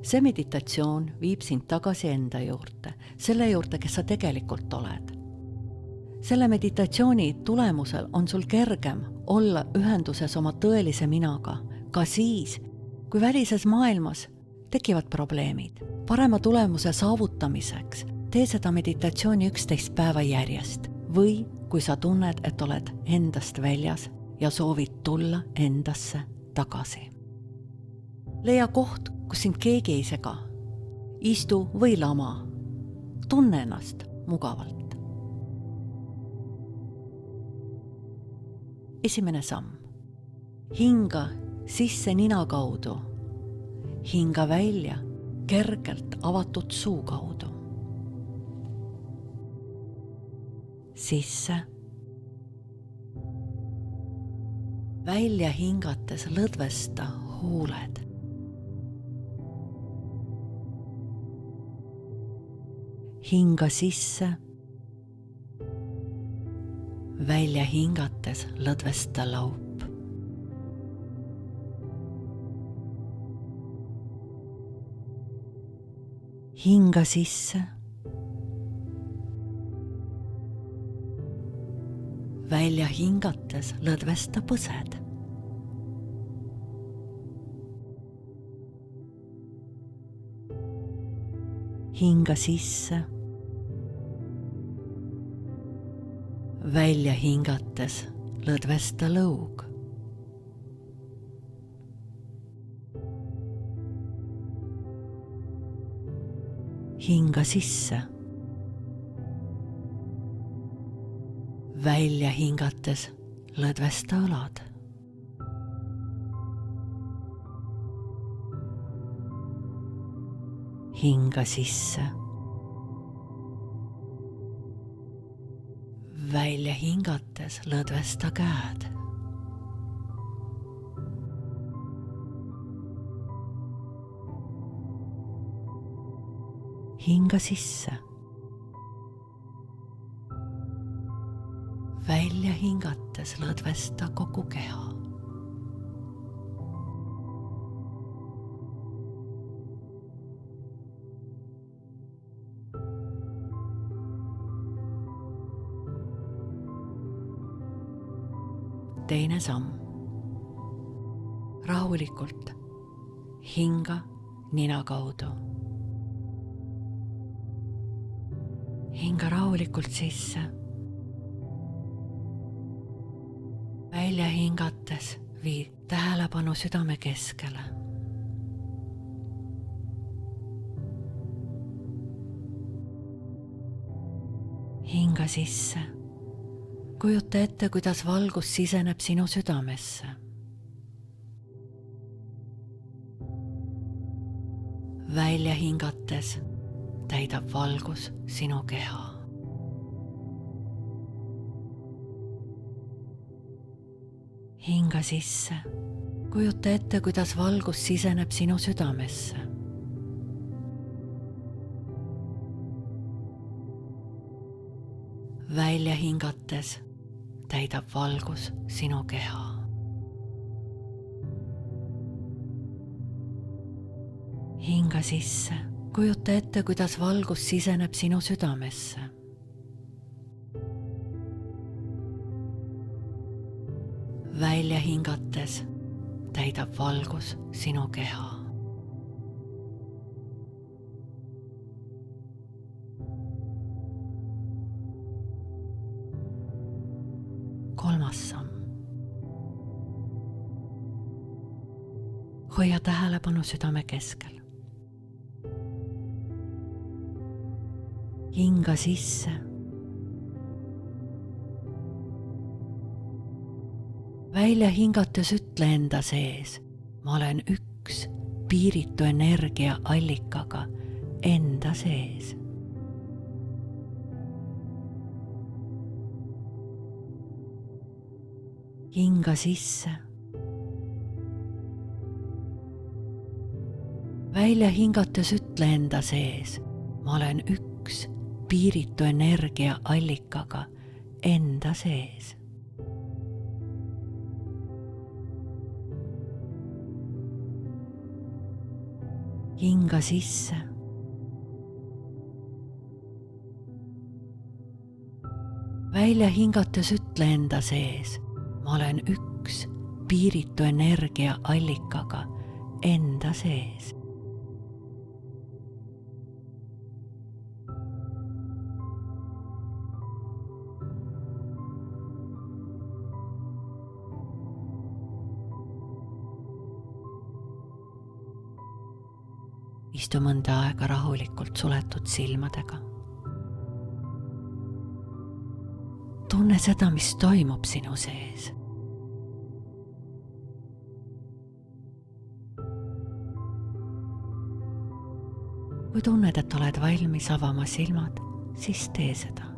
See meditatsioon viib sind tagasi enda juurde, selle juurde, kes sa tegelikult oled. Selle meditatsiooni tulemusel on sul kergem olla ühenduses oma tõelise minaga, ka siis, kui välises maailmas tekivad probleemid. Parema tulemuse saavutamiseks tee seda meditatsiooni 11 päeva järjest või kui sa tunned, et oled endast väljas ja soovid tulla endasse tagasi. Leia koht, kus sind keegi ei sega. Istu või lama. Tunne ennast mugavalt. Esimene samm. Hinga sisse nina kaudu. Hinga välja kergelt avatud suu kaudu. Sisse. Välja hingates lõdvesta huuled. Hinga sisse. Välja hingates lõdvesta laup. Hinga sisse. Välja hingates lõdvesta põsed. Hinga sisse. Välja hingates lõdvesta lõug. Hinga sisse. Välja hingates lõdvesta õlad. Hinga sisse. Välja hingates lõdvesta käed. Hinga sisse. Välja hingates lõdvesta kogu keha. Teine samm. Rahulikult hinga nina kaudu. Hinga rahulikult sisse. Välja hingates vii tähelepanu südame keskele. Hinga sisse. Kujuta ette, kuidas valgus siseneb sinu südamesse. Välja hingates täidab valgus sinu keha. Hinga sisse. Kujuta ette, kuidas valgus siseneb sinu südamesse. Välja hingates täidab valgus sinu keha. Hinga sisse. Kujuta ette, kuidas valgus siseneb sinu südamesse. Välja hingates täidab valgus sinu keha. Kolmas samm. Hoia tähelepanu südame keskel. Hinga sisse. Välja hingates ütle enda sees. Ma olen üks piiritu energia allikaga enda sees. Hinga sisse. Välja hingates ütle enda sees. Ma olen üks piiritu energia allikaga enda sees. hinga sisse. Välja hingates ütle enda sees, ma olen üks piiritu energia allikaga enda sees. Istu mõnda aega rahulikult suletud silmadega. Tunne seda, mis toimub sinu sees. Kui tunned, et oled valmis avama silmad, siis tee seda.